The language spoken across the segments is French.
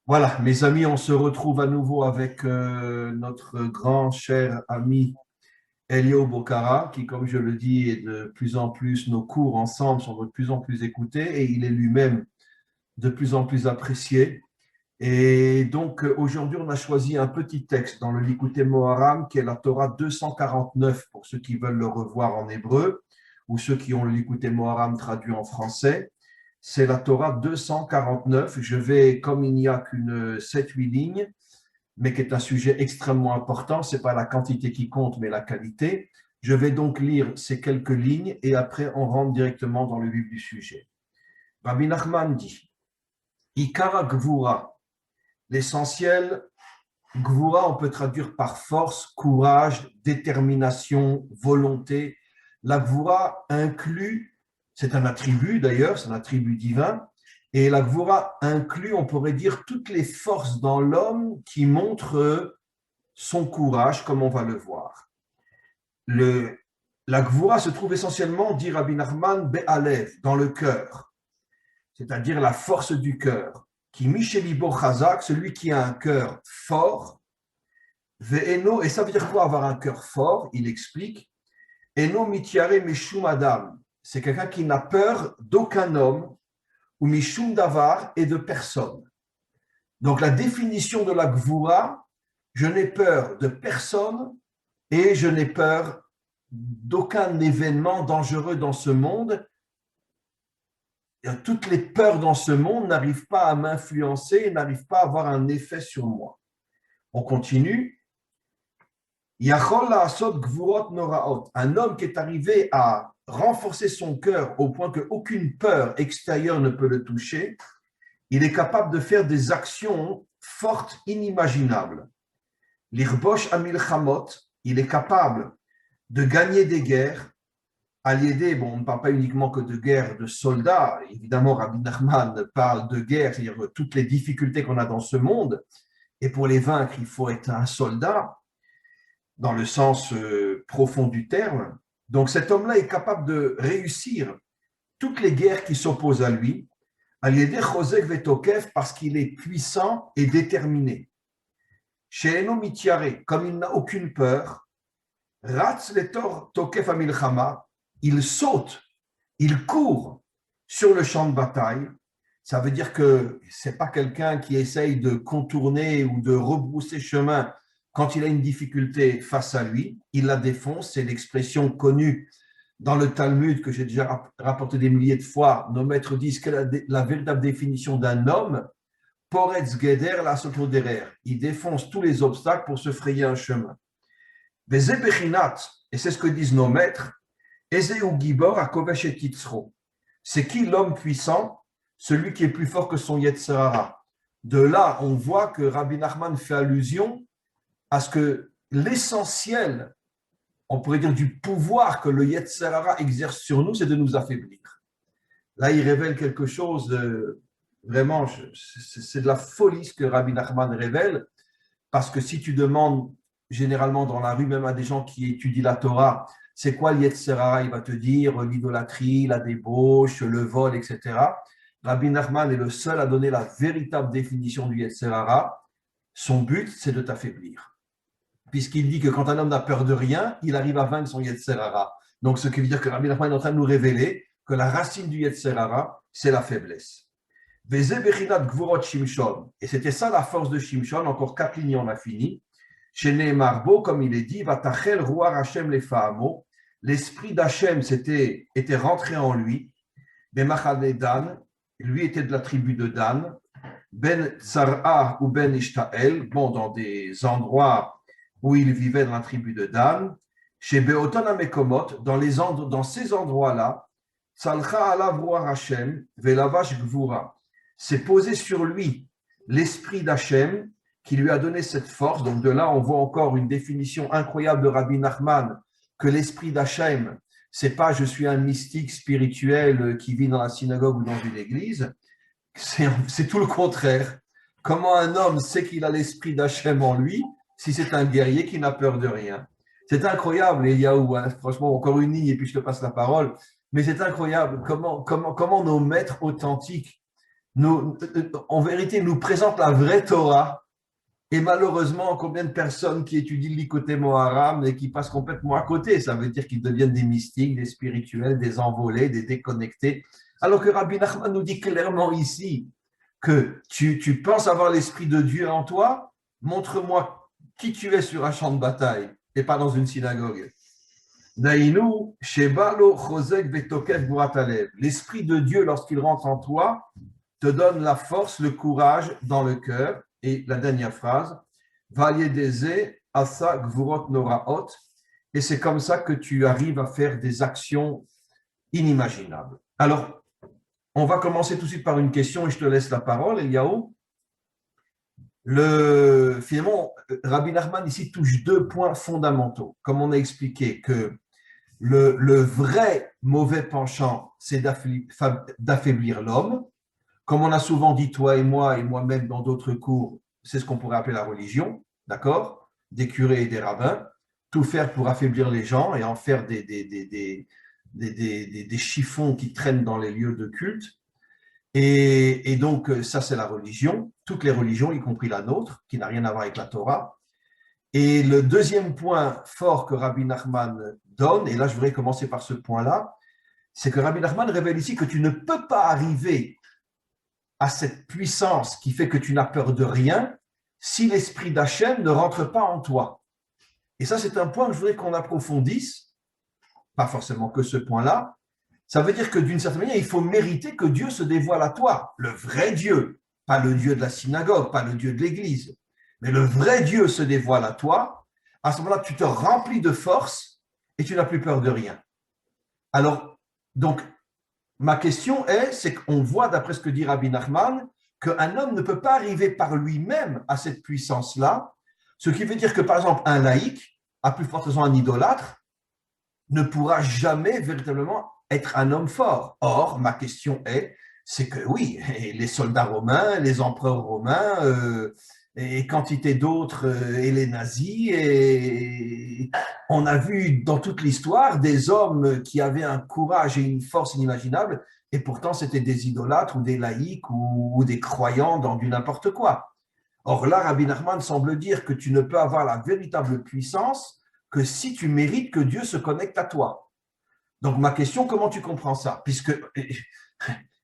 Voilà, mes amis, on se retrouve à nouveau avec notre grand cher ami Elio Bocara, qui, comme je le dis, est de plus en plus, nos cours ensemble sont de plus en plus écoutés et il est lui-même de plus en plus apprécié. Et donc, aujourd'hui, on a choisi un petit texte dans le Likutei Moharam, qui est la Torah 249, pour ceux qui veulent le revoir en hébreu, ou ceux qui ont le Likutei Moharam traduit en français. C'est la Torah 249. Je vais, comme il n'y a qu'une 7-8 lignes, mais qui est un sujet extrêmement important, ce n'est pas la quantité qui compte, mais la qualité. Je vais donc lire ces quelques lignes et après, on rentre directement dans le vif du sujet. Rabbi Nachman dit, Ikara Gvura, l'essentiel, Gvura, on peut traduire par force, courage, détermination, volonté. La Gvura inclut, c'est un attribut d'ailleurs, c'est un attribut divin, et la Gvura inclut, on pourrait dire, toutes les forces dans l'homme qui montrent son courage, comme on va le voir. La Gvura se trouve essentiellement, dit Rabbi Nachman, Be'alev, dans le cœur, c'est-à-dire la force du cœur. Qui Michelibo Chazak, celui qui a un cœur fort, Ve'eno, et ça veut dire quoi avoir un cœur fort? Il explique, Eno mitiare mishum adam, c'est quelqu'un qui n'a peur d'aucun homme, ou mishum davar, et de personne. Donc la définition de la gvura, je n'ai peur de personne et je n'ai peur d'aucun événement dangereux dans ce monde. Toutes les peurs dans ce monde n'arrivent pas à m'influencer, n'arrivent pas à avoir un effet sur moi. On continue. Un homme qui est arrivé à renforcer son cœur au point qu'aucune peur extérieure ne peut le toucher, il est capable de faire des actions fortes, inimaginables. L'irbosh amilchamot, il est capable de gagner des guerres. À l'aider, bon, on ne parle pas uniquement que de guerre de soldats. Évidemment, Rabbi Nachman parle de guerre, c'est-à-dire toutes les difficultés qu'on a dans ce monde. Et pour les vaincre, il faut être un soldat, dans le sens profond du terme. Donc cet homme-là est capable de réussir toutes les guerres qui s'opposent à lui, à l'aider Chosek Vetokef parce qu'il est puissant et déterminé. Chez Eno Mitiare, comme il n'a aucune peur, Ratz Letor Tokef Amilchama, il saute, il court sur le champ de bataille. Ça veut dire que ce n'est pas quelqu'un qui essaye de contourner ou de rebrousser chemin quand il a une difficulté face à lui. Il la défonce, c'est l'expression connue dans le Talmud que j'ai déjà rapporté des milliers de fois. Nos maîtres disent que la véritable définition d'un homme, Poretz Geder la Sotoderer, il défonce tous les obstacles pour se frayer un chemin. Et c'est ce que disent nos maîtres, Gibor à Kovesh et Titzro. C'est qui l'homme puissant? Celui qui est plus fort que son Yetzer Hara. De là, on voit que Rabbi Nachman fait allusion à ce que l'essentiel, on pourrait dire, du pouvoir que le Yetzer Hara exerce sur nous, c'est de nous affaiblir. Là, il révèle quelque chose de vraiment, c'est de la folie ce que Rabbi Nachman révèle, parce que si tu demandes généralement dans la rue, même à des gens qui étudient la Torah, c'est quoi le Yetzer Hara? Il va te dire l'idolâtrie, la débauche, le vol, etc. Rabbi Nachman est le seul à donner la véritable définition du Yetzer Hara. Son but, c'est de t'affaiblir. Puisqu'il dit que quand un homme n'a peur de rien, il arrive à vaincre son Yetzer Hara. Donc, ce qui veut dire que Rabbi Nachman est en train de nous révéler que la racine du Yetzer Hara, c'est la faiblesse. Et c'était ça la force de Shimshon. Encore 4 lignes, on a fini. Chez Marbo, comme il est dit, Vatachel Ruach Hashem les Fahamo. L'esprit d'Hachem était rentré en lui. Bemachane Dan, lui était de la tribu de Dan. Ben Tzar'a ou Ben Ishtael, bon, dans des endroits où il vivait dans la tribu de Dan. Chez Beoton Amekomot, dans ces endroits-là, Tzalcha alav Ruach Hashem, Velavash Gvura. C'est posé sur lui l'esprit d'Hachem qui lui a donné cette force. Donc de là, on voit encore une définition incroyable de Rabbi Nachman, que l'esprit d'Hachem, c'est pas je suis un mystique spirituel qui vit dans la synagogue ou dans une église, c'est tout le contraire. Comment un homme sait qu'il a l'esprit d'Hachem en lui si c'est un guerrier qui n'a peur de rien? C'est incroyable, Eliaou, hein. Franchement, encore une ligne et puis je te passe la parole, mais c'est incroyable comment nos maîtres authentiques en vérité, nous présente la vraie Torah. Et malheureusement, combien de personnes qui étudient l'Ikouté Moharam et qui passent complètement à côté? Ça veut dire qu'ils deviennent des mystiques, des spirituels, des envolés, des déconnectés. Alors que Rabbi Nachman nous dit clairement ici que tu penses avoir l'Esprit de Dieu en toi, montre-moi qui tu es sur un champ de bataille et pas dans une synagogue. Daïnou, Shebalo, Chosek, Vetokef, Buratalev. L'Esprit de Dieu, lorsqu'il rentre en toi, te donne la force, le courage dans le cœur. Et la dernière phrase, Vayedeze, Asa, Gvurot, Noraot. Et c'est comme ça que tu arrives à faire des actions inimaginables. Alors, on va commencer tout de suite par une question et je te laisse la parole, Eliaou. Finalement, Rabbi Nachman ici touche deux points fondamentaux. Comme on a expliqué que le vrai mauvais penchant, c'est d'affaiblir l'homme. Comme on a souvent dit, toi et moi, et moi-même dans d'autres cours, c'est ce qu'on pourrait appeler la religion, d'accord? Des curés et des rabbins, tout faire pour affaiblir les gens et en faire des chiffons qui traînent dans les lieux de culte. Et donc, ça, c'est la religion, toutes les religions, y compris la nôtre, qui n'a rien à voir avec la Torah. Et le deuxième point fort que Rabbi Nachman donne, et là, je voudrais commencer par ce point-là, c'est que Rabbi Nachman révèle ici que tu ne peux pas arriver à cette puissance qui fait que tu n'as peur de rien si l'esprit d'Hachem ne rentre pas en toi. Et ça, c'est un point que je voudrais qu'on approfondisse, pas forcément que ce point-là. Ça veut dire que d'une certaine manière, il faut mériter que Dieu se dévoile à toi, le vrai Dieu, pas le Dieu de la synagogue, pas le Dieu de l'Église, mais le vrai Dieu se dévoile à toi. À ce moment-là, tu te remplis de force et tu n'as plus peur de rien. Alors, donc, ma question c'est qu'on voit, d'après ce que dit Rabbi Nachman, qu'un homme ne peut pas arriver par lui-même à cette puissance-là, ce qui veut dire que, par exemple, un laïc, à plus forte raison un idolâtre, ne pourra jamais véritablement être un homme fort. Or, ma question c'est que oui, les soldats romains, les empereurs romains, et quantité d'autres, et les nazis, et on a vu dans toute l'histoire des hommes qui avaient un courage et une force inimaginables, et pourtant c'était des idolâtres ou des laïcs ou des croyants dans du n'importe quoi. Or là, Rabbi Nachman semble dire que tu ne peux avoir la véritable puissance que si tu mérites que Dieu se connecte à toi. Donc ma question, comment tu comprends ça? Puisque,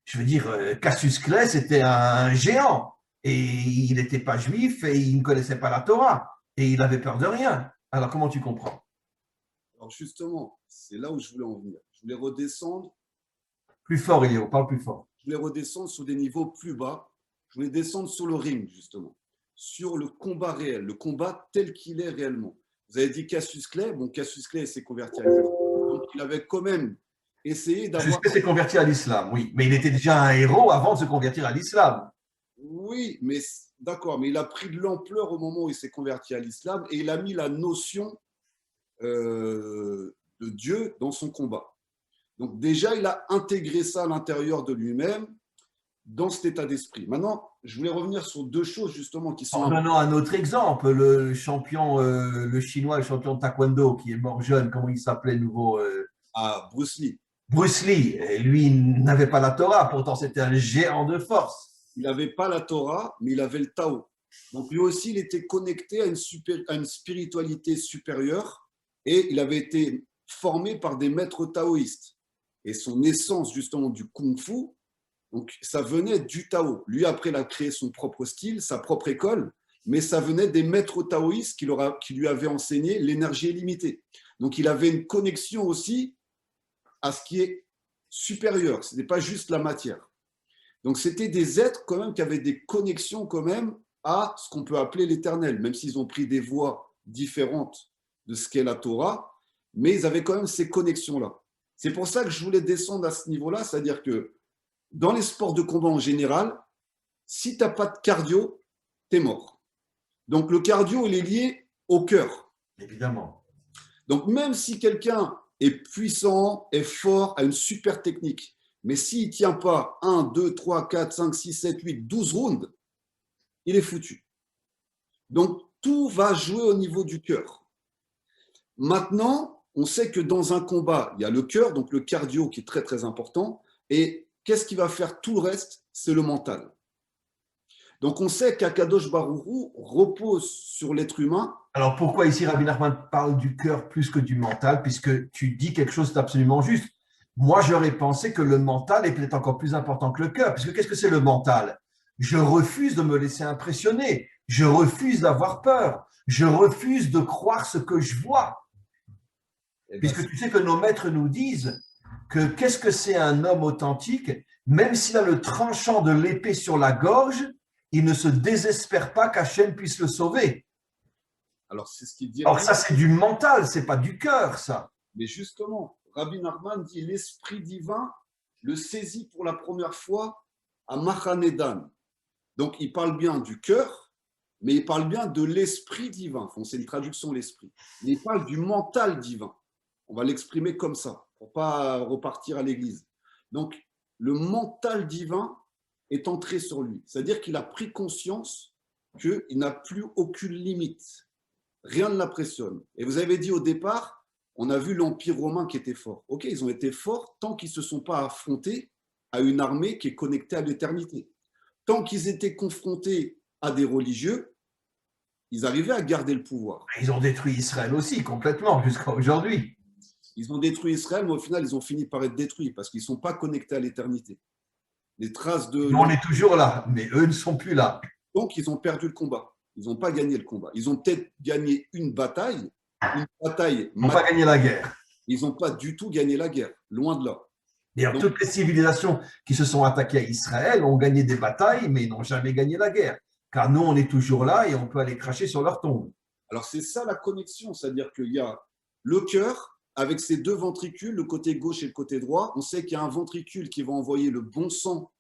je veux dire, Cassius Clay, c'était un géant, et il n'était pas juif, et il ne connaissait pas la Torah, et il avait peur de rien. Alors comment tu comprends? Alors justement, c'est là où je voulais en venir. Je voulais redescendre. Plus fort, Elio, parle plus fort. Je voulais redescendre sur des niveaux plus bas. Je voulais descendre sur le ring, justement, sur le combat réel, le combat tel qu'il est réellement. Vous avez dit Cassius Clay. Bon, Cassius Clay s'est converti à l'islam. Donc, il avait quand même essayé d'avoir… Cassius Clay s'est converti à l'islam, oui, mais il était déjà un héros avant de se convertir à l'islam. Oui, mais d'accord, mais il a pris de l'ampleur au moment où il s'est converti à l'islam et il a mis la notion de Dieu dans son combat. Donc déjà, il a intégré ça à l'intérieur de lui-même dans cet état d'esprit. Maintenant, je voulais revenir sur deux choses justement qui sont… En donnant un autre exemple, le champion, le chinois, le champion de taekwondo qui est mort jeune, comment il s'appelait nouveau à Bruce Lee. Bruce Lee, et lui n'avait pas la Torah, pourtant c'était un géant de force. Il n'avait pas la Torah, mais il avait le Tao. Donc lui aussi, il était connecté à une spiritualité supérieure et il avait été formé par des maîtres taoïstes. Et son essence justement du kung-fu, donc ça venait du Tao. Lui, après, il a créé son propre style, sa propre école, mais ça venait des maîtres taoïstes qui lui avaient enseigné l'énergie illimitée. Donc il avait une connexion aussi à ce qui est supérieur. Ce n'était pas juste la matière. Donc c'était des êtres quand même qui avaient des connexions quand même à ce qu'on peut appeler l'éternel, même s'ils ont pris des voies différentes de ce qu'est la Torah, mais ils avaient quand même ces connexions-là. C'est pour ça que je voulais descendre à ce niveau-là, c'est-à-dire que dans les sports de combat en général, si tu n'as pas de cardio, tu es mort. Donc le cardio, il est lié au cœur. Évidemment. Donc même si quelqu'un est puissant, est fort, a une super technique, mais s'il ne tient pas 1, 2, 3, 4, 5, 6, 7, 8, 12 rounds, il est foutu. Donc tout va jouer au niveau du cœur. Maintenant, on sait que dans un combat, il y a le cœur, donc le cardio qui est très très important. Et qu'est-ce qui va faire tout le reste? c'est le mental. Donc on sait qu'Akadosh Baruch Hu repose sur l'être humain. Alors pourquoi ici Rabbi Nachman parle du cœur plus que du mental, puisque tu dis quelque chose d'absolument juste. Moi, j'aurais pensé que le mental est peut-être encore plus important que le cœur, puisque qu'est-ce que c'est le mental? Je refuse de me laisser impressionner, je refuse d'avoir peur, je refuse de croire ce que je vois. Puisque tu sais que nos maîtres nous disent que qu'est-ce que c'est un homme authentique, même s'il a le tranchant de l'épée sur la gorge, il ne se désespère pas qu'Hachem puisse le sauver. Alors c'est ce qu'il dit. Alors ça, c'est du mental, c'est pas du cœur, ça. Mais justement, Rabbi Nachman dit l'esprit divin le saisit pour la première fois à Machanedan. Donc il parle bien du cœur, mais il parle bien de l'esprit divin. Enfin, c'est une traduction l'esprit. Mais il parle du mental divin. On va l'exprimer comme ça, pour ne pas repartir à l'église. Donc le mental divin est entré sur lui. C'est-à-dire qu'il a pris conscience qu'il n'a plus aucune limite. Rien ne l'impressionne. Et vous avez dit au départ, on a vu l'Empire romain qui était fort. Ok, ils ont été forts tant qu'ils ne se sont pas affrontés à une armée qui est connectée à l'éternité. Tant qu'ils étaient confrontés à des religieux, ils arrivaient à garder le pouvoir. Ils ont détruit Israël aussi, complètement, jusqu'à aujourd'hui. Ils ont détruit Israël, mais au final, ils ont fini par être détruits parce qu'ils ne sont pas connectés à l'éternité. Les traces de... Nous, on est toujours là, mais eux ne sont plus là. Donc, ils ont perdu le combat. Ils n'ont pas gagné le combat. Ils ont peut-être gagné une bataille. Ils n'ont pas gagné la guerre. Ils n'ont pas du tout gagné la guerre, loin de là. D'ailleurs, toutes les civilisations qui se sont attaquées à Israël ont gagné des batailles, mais n'ont jamais gagné la guerre. Car nous, on est toujours là et on peut aller cracher sur leur tombe. Alors, c'est ça la connexion, c'est-à-dire qu'il y a le cœur avec ses deux ventricules, le côté gauche et le côté droit. On sait qu'il y a un ventricule qui va envoyer le bon sang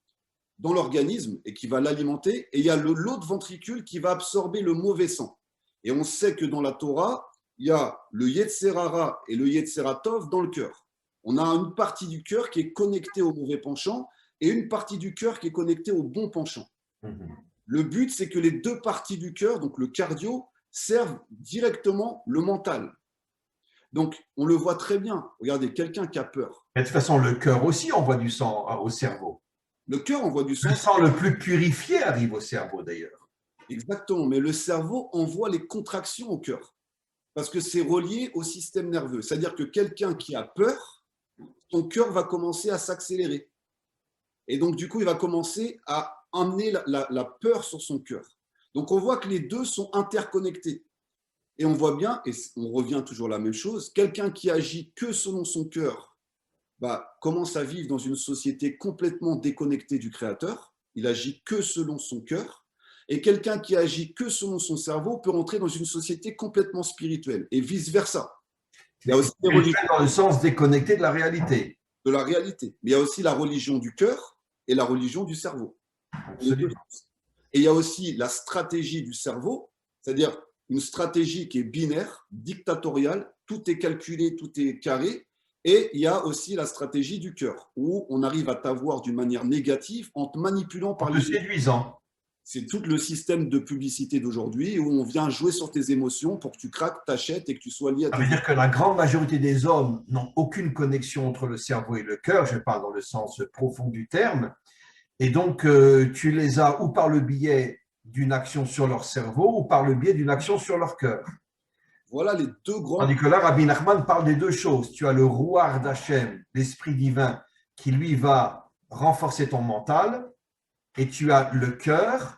dans l'organisme et qui va l'alimenter, et il y a l'autre ventricule qui va absorber le mauvais sang. Et on sait que dans la Torah, il y a le Yetzer Hara et le Yetzer Tov dans le cœur. On a une partie du cœur qui est connectée au mauvais penchant et une partie du cœur qui est connectée au bon penchant. Le but, c'est que les deux parties du cœur, donc le cardio, servent directement le mental. Donc, on le voit très bien. Regardez, quelqu'un qui a peur. Mais de toute façon, le cœur aussi envoie du sang au cerveau. Le cœur envoie du sang. Le sang le plus purifié arrive au cerveau, d'ailleurs. Exactement, mais le cerveau envoie les contractions au cœur parce que c'est relié au système nerveux. C'est-à-dire que quelqu'un qui a peur, son cœur va commencer à s'accélérer. Et donc, du coup, il va commencer à emmener la peur sur son cœur. Donc, on voit que les deux sont interconnectés. Et on voit bien, et on revient toujours à la même chose, quelqu'un qui agit que selon son cœur commence à vivre dans une société complètement déconnectée du Créateur. Il agit que selon son cœur. Et quelqu'un qui agit que selon son cerveau peut rentrer dans une société complètement spirituelle et vice-versa. Il y a aussi des religions dans le sens déconnecté de la réalité. De la réalité. Mais il y a aussi la religion du cœur et la religion du cerveau. Absolument. Et il y a aussi la stratégie du cerveau, c'est-à-dire une stratégie qui est binaire, dictatoriale, tout est calculé, tout est carré. Et il y a aussi la stratégie du cœur, où on arrive à t'avoir d'une manière négative en te manipulant par les séduisant. C'est tout le système de publicité d'aujourd'hui où on vient jouer sur tes émotions pour que tu craques, t'achètes et que tu sois lié à tes... Ça veut dire que la grande majorité des hommes n'ont aucune connexion entre le cerveau et le cœur, je parle dans le sens profond du terme, et donc tu les as ou par le biais d'une action sur leur cerveau ou par le biais d'une action sur leur cœur. Voilà les deux grands... Tandis que là, Rabbi Nachman parle des deux choses. Tu as le Ruach d'Hachem, l'esprit divin, qui lui va renforcer ton mental, et tu as le cœur.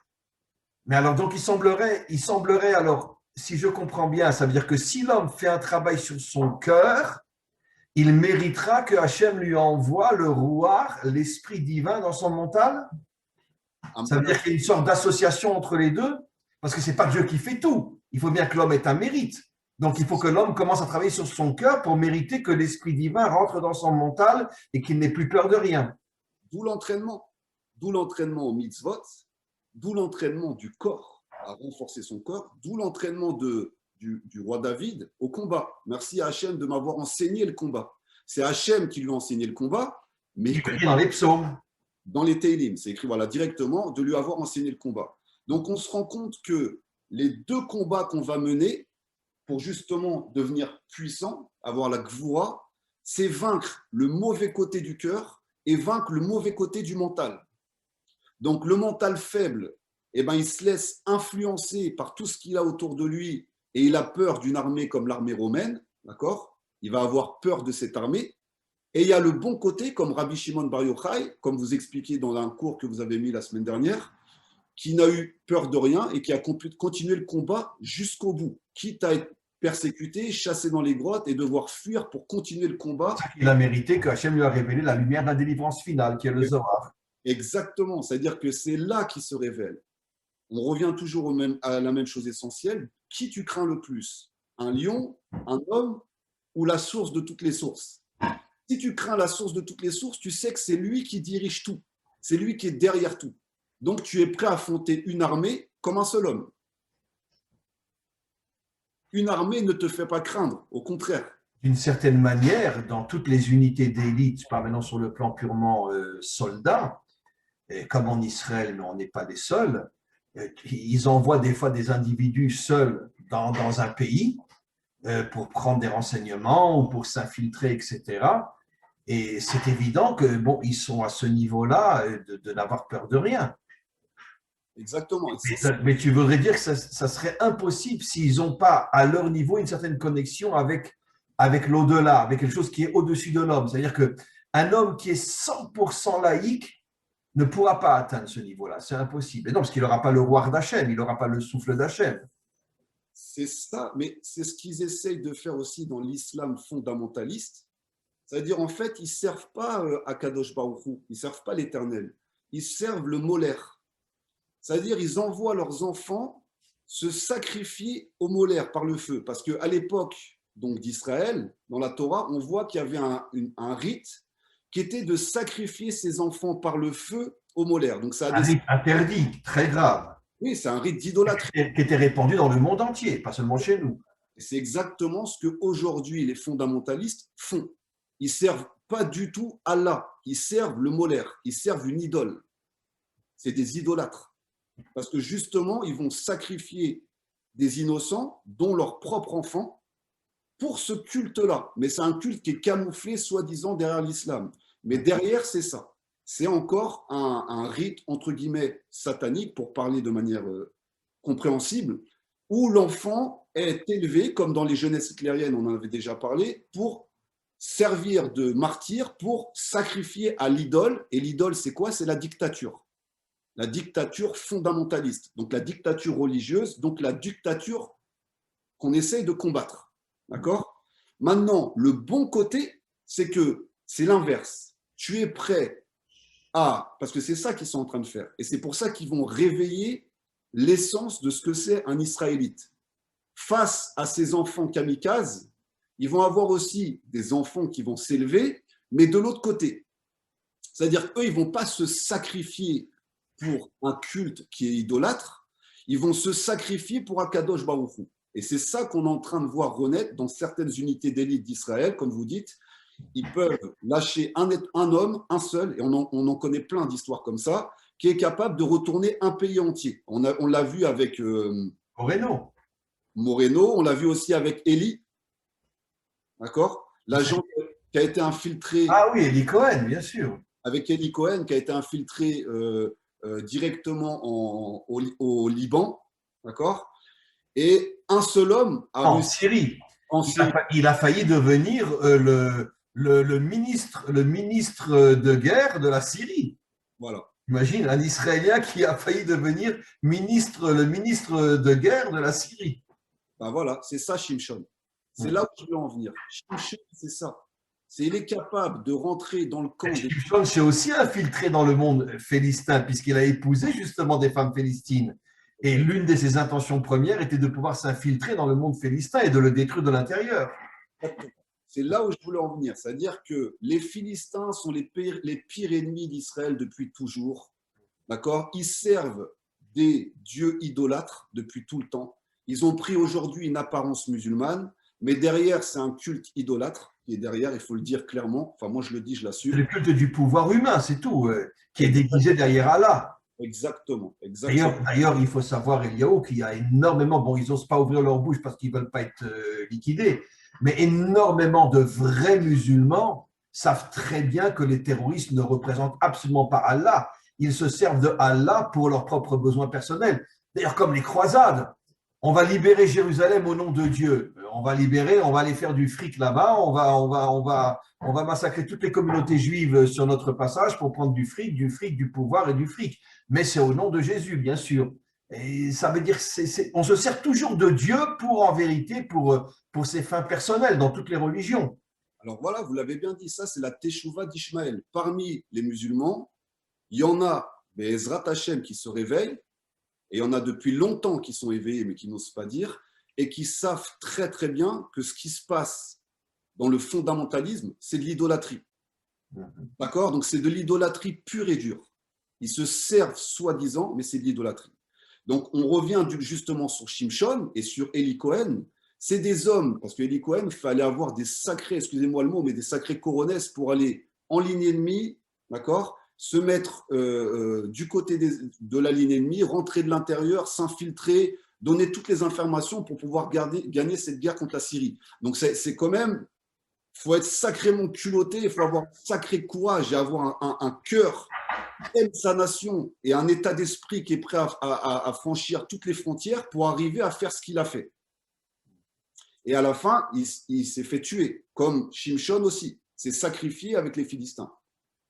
Mais alors, donc, il semblerait alors, si je comprends bien, ça veut dire que si l'homme fait un travail sur son cœur, il méritera que Hachem lui envoie le Ruach, l'esprit divin dans son mental. Ça veut dire qu'il y a une sorte d'association entre les deux, parce que ce n'est pas Dieu qui fait tout. Il faut bien que l'homme ait un mérite. Donc, il faut que l'homme commence à travailler sur son cœur pour mériter que l'esprit divin rentre dans son mental et qu'il n'ait plus peur de rien. D'où l'entraînement au mitzvot, d'où l'entraînement du corps à renforcer son corps, d'où l'entraînement du roi David au combat. Merci à Hachem de m'avoir enseigné le combat. C'est Hachem qui lui a enseigné le combat, mais il écrit dans les psaumes. Dans les Teilim, c'est écrit directement, de lui avoir enseigné le combat. Donc on se rend compte que les deux combats qu'on va mener pour justement devenir puissant, avoir la gvoura, c'est vaincre le mauvais côté du cœur et vaincre le mauvais côté du mental. Donc, le mental faible, eh ben, il se laisse influencer par tout ce qu'il a autour de lui et il a peur d'une armée comme l'armée romaine, d'accord? Il va avoir peur de cette armée. Et il y a le bon côté, comme Rabbi Shimon Bar Yochai, comme vous expliquez dans un cours que vous avez mis la semaine dernière, qui n'a eu peur de rien et qui a continué le combat jusqu'au bout, quitte à être persécuté, chassé dans les grottes et devoir fuir pour continuer le combat. Il a mérité que Hachem lui a révélé la lumière de la délivrance finale, qui est le Zohar. Exactement, c'est-à-dire que c'est là qu'il se révèle. On revient toujours à la même chose essentielle. Qui tu crains le plus? Un lion, un homme ou la source de toutes les sources? Si tu crains la source de toutes les sources, tu sais que c'est lui qui dirige tout. C'est lui qui est derrière tout. Donc tu es prêt à affronter une armée comme un seul homme. Une armée ne te fait pas craindre, au contraire. D'une certaine manière, dans toutes les unités d'élite, pas maintenant sur le plan purement soldat, et comme en Israël, mais on n'est pas les seuls, ils envoient des fois des individus seuls dans un pays pour prendre des renseignements ou pour s'infiltrer, etc. Et c'est évident que bon, ils sont à ce niveau-là de n'avoir peur de rien. Exactement. Mais tu voudrais dire que ça serait impossible s'ils n'ont pas à leur niveau une certaine connexion avec l'au-delà, avec quelque chose qui est au-dessus de l'homme. C'est-à-dire qu'un homme qui est 100% laïque ne pourra pas atteindre ce niveau-là. C'est impossible. Et non, parce qu'il n'aura pas le roi d'Hachem, il n'aura pas le souffle d'Hachem. C'est ça, mais c'est ce qu'ils essayent de faire aussi dans l'islam fondamentaliste. C'est-à-dire, en fait, ils ne servent pas à Kadosh Baruch Hu, ils ne servent pas l'Éternel. Ils servent le molaire. C'est-à-dire, ils envoient leurs enfants se sacrifier au molaire par le feu. Parce qu'à l'époque donc d'Israël, dans la Torah, on voit qu'il y avait un rite qui était de sacrifier ses enfants par le feu au molaire. Donc ça a un rite interdit, très grave. Oui, c'est un rite d'idolâtrie. Qui était répandu dans le monde entier, pas seulement chez nous. C'est exactement ce qu'aujourd'hui les fondamentalistes font. Ils ne servent pas du tout Allah, ils servent le molaire, ils servent une idole. C'est des idolâtres. Parce que justement, ils vont sacrifier des innocents, dont leurs propres enfants, pour ce culte-là. Mais c'est un culte qui est camouflé, soi-disant, derrière l'islam. Mais derrière, c'est ça. C'est encore un rite, entre guillemets, satanique, pour parler de manière compréhensible, où l'enfant est élevé, comme dans les jeunesses hitlériennes, on en avait déjà parlé, pour servir de martyr, pour sacrifier à l'idole. Et l'idole, c'est quoi? C'est la dictature. La dictature fondamentaliste, donc la dictature religieuse, donc la dictature qu'on essaye de combattre. D'accord? Maintenant, le bon côté, c'est que c'est l'inverse. Tu es prêt à, parce que c'est ça qu'ils sont en train de faire, et c'est pour ça qu'ils vont réveiller l'essence de ce que c'est un Israélite. Face à ces enfants kamikazes, ils vont avoir aussi des enfants qui vont s'élever, mais de l'autre côté. C'est-à-dire qu'eux, ils ne vont pas se sacrifier pour un culte qui est idolâtre, ils vont se sacrifier pour Akadosh Baruch Hu. Et c'est ça qu'on est en train de voir renaître dans certaines unités d'élite d'Israël, comme vous dites. Ils peuvent lâcher un homme, un seul, et on en connaît plein d'histoires comme ça, qui est capable de retourner un pays entier. On l'a vu avec Moreno, on l'a vu aussi avec Eli, d'accord? L'agent qui a été infiltré. Ah oui, Eli Cohen, bien sûr. Avec Eli Cohen, qui a été infiltré directement au Liban, d'accord? Et un seul homme en Syrie. Il a failli devenir le ministre de guerre de la Syrie. Voilà. Imagine un Israélien qui a failli devenir le ministre de guerre de la Syrie. Ben voilà, c'est ça Shimshon. C'est là où je veux en venir. Shimshon, c'est ça. Il est capable de rentrer dans le camp. Shimshon s'est aussi infiltré dans le monde philistin puisqu'il a épousé justement des femmes philistines. Et l'une de ses intentions premières était de pouvoir s'infiltrer dans le monde philistin et de le détruire de l'intérieur. C'est là où je voulais en venir. C'est-à-dire que les Philistins sont les pires ennemis d'Israël depuis toujours. D'accord? Ils servent des dieux idolâtres depuis tout le temps. Ils ont pris aujourd'hui une apparence musulmane, mais derrière, c'est un culte idolâtre qui est derrière, il faut le dire clairement. Enfin, moi, je le dis, je l'assume. C'est le culte du pouvoir humain, c'est tout, qui est déguisé derrière Allah. Exactement. D'ailleurs, il faut savoir, Eliaou, qu'il y a énormément, bon, ils n'osent pas ouvrir leur bouche parce qu'ils ne veulent pas être liquidés, mais énormément de vrais musulmans savent très bien que les terroristes ne représentent absolument pas Allah. ils se servent de Allah pour leurs propres besoins personnels. D'ailleurs, comme les croisades, on va libérer Jérusalem au nom de Dieu. On va libérer, on va aller faire du fric là-bas, on va massacrer toutes les communautés juives sur notre passage pour prendre du pouvoir et du fric. Mais c'est au nom de Jésus, bien sûr. Et ça veut dire on se sert toujours de Dieu pour, en vérité, pour ses fins personnelles dans toutes les religions. Alors voilà, vous l'avez bien dit, ça c'est la Teshuvah d'Ishmaël. Parmi les musulmans, il y en a des Ezrat Hashem qui se réveillent, et il y en a depuis longtemps qui sont éveillés mais qui n'osent pas dire, et qui savent très très bien que ce qui se passe dans le fondamentalisme, c'est de l'idolâtrie. D'accord? Donc c'est de l'idolâtrie pure et dure. Ils se servent soi-disant, mais c'est de l'idolâtrie. Donc on revient justement sur Shimshon et sur Eli Cohen. C'est des hommes, parce qu'Eli Cohen, il fallait avoir des sacrés, excusez-moi le mot, mais des sacrés coronesses pour aller en ligne ennemie, d'accord, se mettre du côté de la ligne ennemie, rentrer de l'intérieur, s'infiltrer, donner toutes les informations pour pouvoir gagner cette guerre contre la Syrie. Donc c'est quand même, il faut être sacrément culotté, il faut avoir un sacré courage et avoir un cœur qui aime sa nation et un état d'esprit qui est prêt à franchir toutes les frontières pour arriver à faire ce qu'il a fait. Et à la fin, il s'est fait tuer, comme Shimshon aussi, s'est sacrifié avec les Philistins.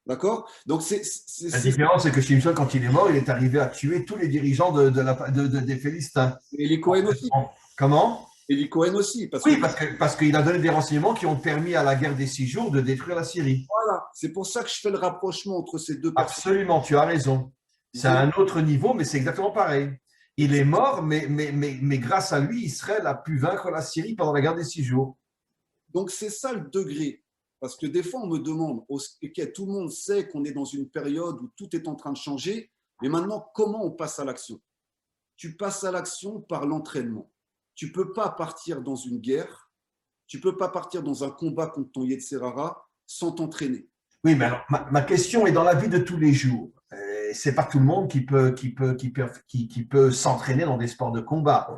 D'accord? Donc, la différence, c'est que Shimshon, quand il est mort, il est arrivé à tuer tous les dirigeants des Philistins. Et les Cohen aussi. Comment? Et les Cohen aussi. Oui, parce qu'il a donné des renseignements qui ont permis à la guerre des 6 jours de détruire la Syrie. Voilà, c'est pour ça que je fais le rapprochement entre ces deux personnes. Absolument, tu as raison. C'est à un autre niveau, mais c'est exactement pareil. Il est mort, mais grâce à lui, Israël a pu vaincre la Syrie pendant la guerre des 6 jours. Donc, c'est ça le degré. Parce que des fois, on me demande, ok, tout le monde sait qu'on est dans une période où tout est en train de changer, mais maintenant, comment on passe à l'action? Tu passes à l'action par l'entraînement. Tu ne peux pas partir dans une guerre, tu ne peux pas partir dans un combat contre ton Yetzerara sans t'entraîner. Oui, mais alors, ma question est dans la vie de tous les jours. C'est pas tout le monde qui peut s'entraîner dans des sports de combat.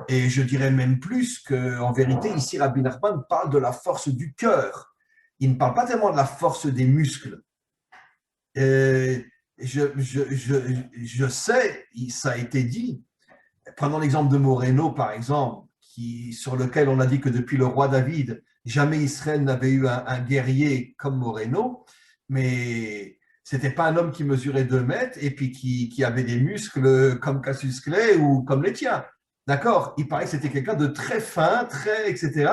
Et je dirais même plus qu'en vérité, ici, Rabbi Nachman parle de la force du cœur. Il ne parle pas tellement de la force des muscles. Je sais, ça a été dit. Prenons l'exemple de Moreno, par exemple, sur lequel on a dit que depuis le roi David, jamais Israël n'avait eu un guerrier comme Moreno, mais ce n'était pas un homme qui mesurait 2 mètres et puis qui avait des muscles comme Cassius Clay ou comme les tiens. D'accord? Il paraît que c'était quelqu'un de très fin, très, etc.,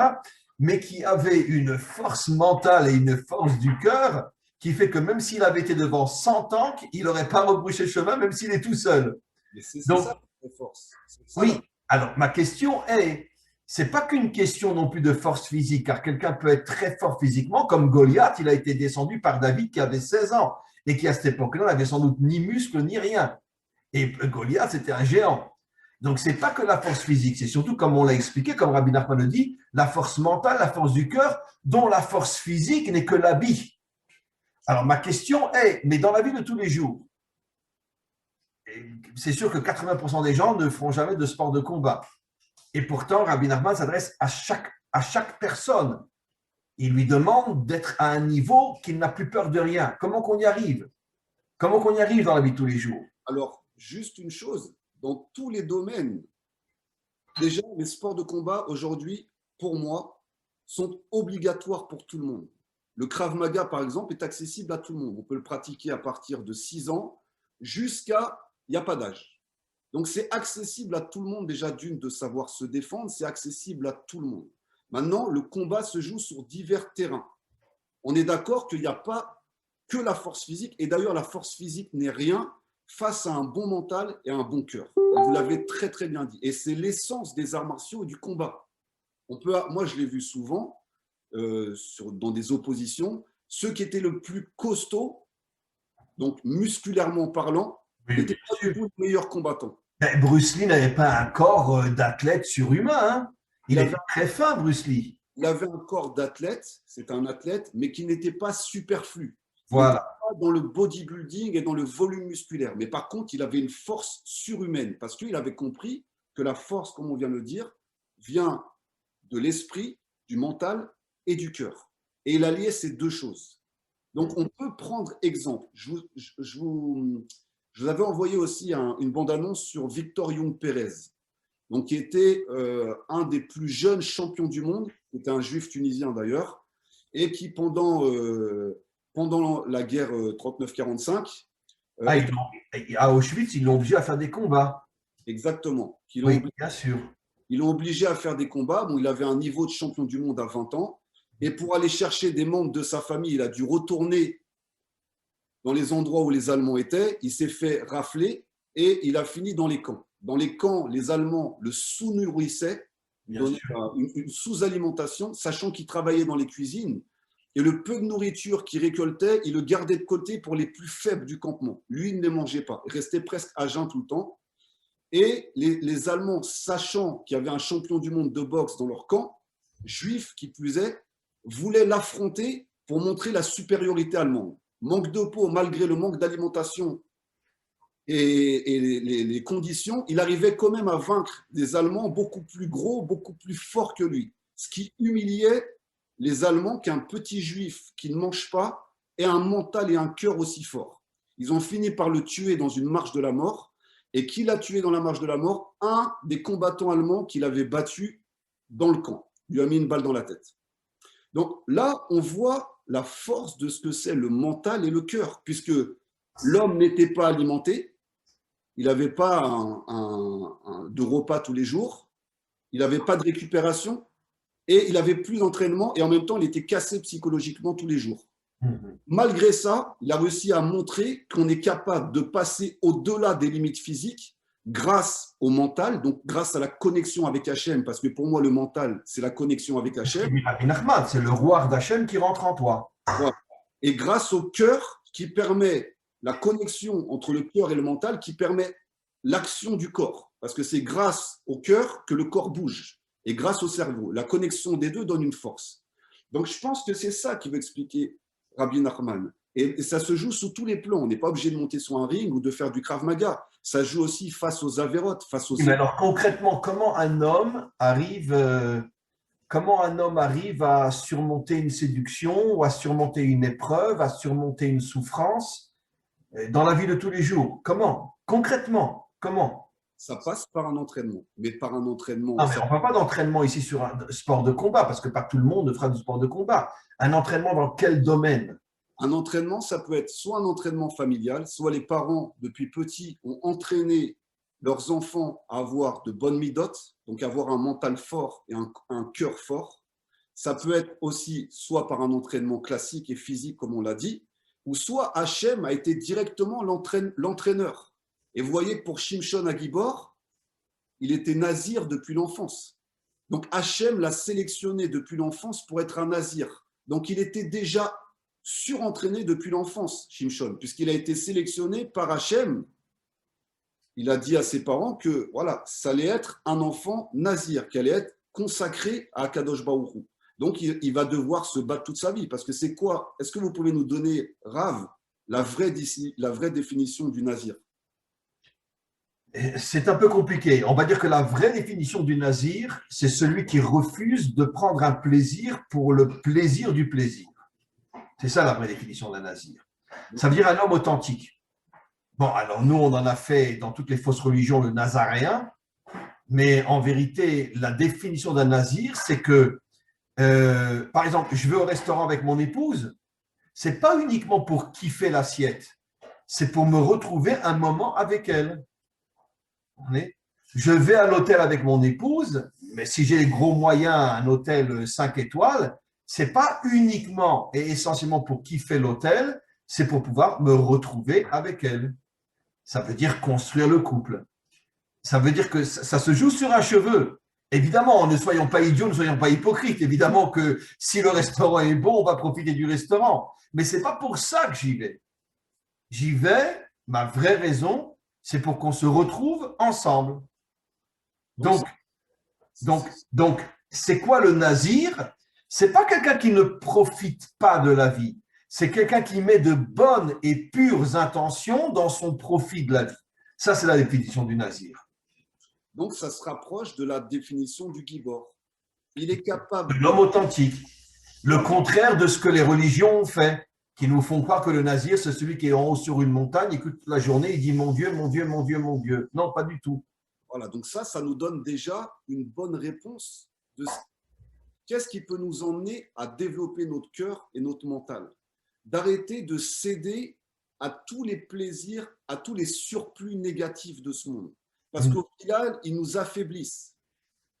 mais qui avait une force mentale et une force du cœur qui fait que même s'il avait été devant 100 tanks, il n'aurait pas rebrouché chemin, même s'il est tout seul. Mais c'est Donc, ça la force. oui, alors ma question est, c'est pas qu'une question non plus de force physique, car quelqu'un peut être très fort physiquement, comme Goliath, il a été descendu par David qui avait 16 ans, et qui à cette époque-là n'avait sans doute ni muscle ni rien. Et Goliath, c'était un géant. Donc, ce n'est pas que la force physique, c'est surtout, comme on l'a expliqué, comme Rabbi Nachman le dit, la force mentale, la force du cœur, dont la force physique n'est que l'habit. Alors, ma question est, mais dans la vie de tous les jours, c'est sûr que 80% des gens ne feront jamais de sport de combat. Et pourtant, Rabbi Nachman s'adresse à chaque personne. Il lui demande d'être à un niveau qu'il n'a plus peur de rien. Comment qu'on y arrive? Comment qu'on y arrive dans la vie de tous les jours? Alors, juste une chose, dans tous les domaines, déjà, les sports de combat, aujourd'hui, pour moi, sont obligatoires pour tout le monde. Le Krav Maga, par exemple, est accessible à tout le monde. On peut le pratiquer à partir de 6 ans jusqu'à... Il n'y a pas d'âge. Donc, c'est accessible à tout le monde, déjà, d'une, de savoir se défendre, c'est accessible à tout le monde. Maintenant, le combat se joue sur divers terrains. On est d'accord qu'il n'y a pas que la force physique, et d'ailleurs, la force physique n'est rien face à un bon mental et un bon cœur. Vous l'avez très, très bien dit. Et c'est l'essence des arts martiaux et du combat. Moi, je l'ai vu souvent dans des oppositions. Ceux qui étaient le plus costauds, donc musculairement parlant, n'étaient pas du tout les meilleurs combattants. Ben, Bruce Lee n'avait pas un corps d'athlète surhumain. Hein. Il était très fin, Bruce Lee. Il avait un corps d'athlète, c'est un athlète, mais qui n'était pas superflu. Voilà. Dans le bodybuilding et dans le volume musculaire. Mais par contre, il avait une force surhumaine parce qu'il avait compris que la force, comme on vient de le dire, vient de l'esprit, du mental et du cœur. Et il alliait ces deux choses. Donc, on peut prendre exemple. Je vous avais envoyé aussi une bande-annonce sur Victor Young Pérez, donc, qui était un des plus jeunes champions du monde, qui était un juif tunisien d'ailleurs, et qui, pendant la guerre 39-45, Ah, à Auschwitz, ils l'ont obligé à faire des combats. exactement, Oui, bien sûr. ils l'ont obligé à faire des combats. Bon, il avait un niveau de champion du monde à 20 ans. Et pour aller chercher des membres de sa famille, il a dû retourner dans les endroits où les Allemands étaient. Il s'est fait rafler et il a fini dans les camps. Dans les camps, les Allemands le sous-nourrissaient, donnaient une sous-alimentation, sachant qu'il travaillait dans les cuisines. Et le peu de nourriture qu'il récoltait, il le gardait de côté pour les plus faibles du campement. Lui, il ne les mangeait pas. Il restait presque à jeun tout le temps. Et les Allemands, sachant qu'il y avait un champion du monde de boxe dans leur camp, juif qui plus est, voulaient l'affronter pour montrer la supériorité allemande. Manque de peau, malgré le manque d'alimentation et les conditions, il arrivait quand même à vaincre des Allemands beaucoup plus gros, beaucoup plus forts que lui. Ce qui humiliait les Allemands qu'un petit juif qui ne mange pas ait un mental et un cœur aussi forts. Ils ont fini par le tuer dans une marche de la mort. Et qui l'a tué dans la marche de la mort? Un des combattants allemands qu'il avait battu dans le camp. Il lui a mis une balle dans la tête. Donc là, on voit la force de ce que c'est le mental et le cœur, puisque l'homme n'était pas alimenté, il n'avait pas de repas tous les jours, il n'avait pas de récupération, et il n'avait plus d'entraînement, et en même temps, il était cassé psychologiquement tous les jours. Malgré ça, il a réussi à montrer qu'on est capable de passer au-delà des limites physiques grâce au mental, donc grâce à la connexion avec Hachem, parce que pour moi, le mental, c'est la connexion avec Hachem. C'est le roi d'Hachem qui rentre en toi. Voilà. Et grâce au cœur qui permet la connexion entre le cœur et le mental, qui permet l'action du corps, parce que c'est grâce au cœur que le corps bouge, et grâce au cerveau. La connexion des deux donne une force. Donc je pense que c'est ça qui veut expliquer Rabbi Nachman. Et ça se joue sous tous les plans. On n'est pas obligé de monter sur un ring ou de faire du Krav Maga. Ça joue aussi face aux avérotes, face aux... Mais alors concrètement, comment un homme arrive à surmonter une séduction ou à surmonter une épreuve, à surmonter une souffrance dans la vie de tous les jours? Comment? Concrètement, comment? Ça passe par un entraînement, mais par un entraînement... Non, mais on ne parle pas d'entraînement ici sur un sport de combat, parce que pas tout le monde fera du sport de combat. Un entraînement dans quel domaine? Un entraînement, ça peut être soit un entraînement familial, soit les parents, depuis petits, ont entraîné leurs enfants à avoir de bonnes midotes, donc avoir un mental fort et un cœur fort. Ça peut être aussi soit par un entraînement classique et physique, comme on l'a dit, ou soit Hachem a été directement l'entraîneur. Et vous voyez que pour Shimshon Agibor, il était nazir depuis l'enfance. Donc Hachem l'a sélectionné depuis l'enfance pour être un nazir. Donc il était déjà surentraîné depuis l'enfance, Shimshon, puisqu'il a été sélectionné par Hachem. Il a dit à ses parents que voilà, ça allait être un enfant nazir, qui allait être consacré à Kadosh Baruch Hu. Donc il va devoir se battre toute sa vie, parce que c'est quoi? Est-ce que vous pouvez nous donner, Rav, la vraie définition du nazir? C'est un peu compliqué. On va dire que la vraie définition du nazir, c'est celui qui refuse de prendre un plaisir pour le plaisir du plaisir. C'est ça la vraie définition d'un nazir. Ça veut dire un homme authentique. Bon, alors nous, on en a fait dans toutes les fausses religions le nazaréen, mais en vérité, la définition d'un nazir, c'est que, par exemple, je vais au restaurant avec mon épouse, c'est pas uniquement pour kiffer l'assiette, c'est pour me retrouver un moment avec elle. Je vais à l'hôtel avec mon épouse, mais si j'ai les gros moyens, un hôtel 5 étoiles, c'est pas uniquement et essentiellement pour kiffer l'hôtel, c'est pour pouvoir me retrouver avec elle. Ça veut dire construire le couple. Ça veut dire que ça se joue sur un cheveu. Évidemment, ne soyons pas idiots, ne soyons pas hypocrites. Évidemment que si le restaurant est bon, on va profiter du restaurant. Mais ce n'est pas pour ça que j'y vais. J'y vais, ma vraie raison, c'est pour qu'on se retrouve ensemble. Donc c'est quoi le nazir? C'est pas quelqu'un qui ne profite pas de la vie. C'est quelqu'un qui met de bonnes et pures intentions dans son profit de la vie. Ça, c'est la définition du nazir. Donc, ça se rapproche de la définition du Gibor. Il est capable... L'homme authentique. Le contraire de ce que les religions ont fait. qui nous font croire que le nazir, c'est celui qui est en haut sur une montagne et que toute la journée, il dit mon Dieu, mon Dieu, mon Dieu, mon Dieu. Non, pas du tout. Voilà, donc ça nous donne déjà une bonne réponse de qu'est-ce qui peut nous emmener à développer notre cœur et notre mental. D'arrêter de céder à tous les plaisirs, à tous les surplus négatifs de ce monde. Parce qu'au final, ils nous affaiblissent.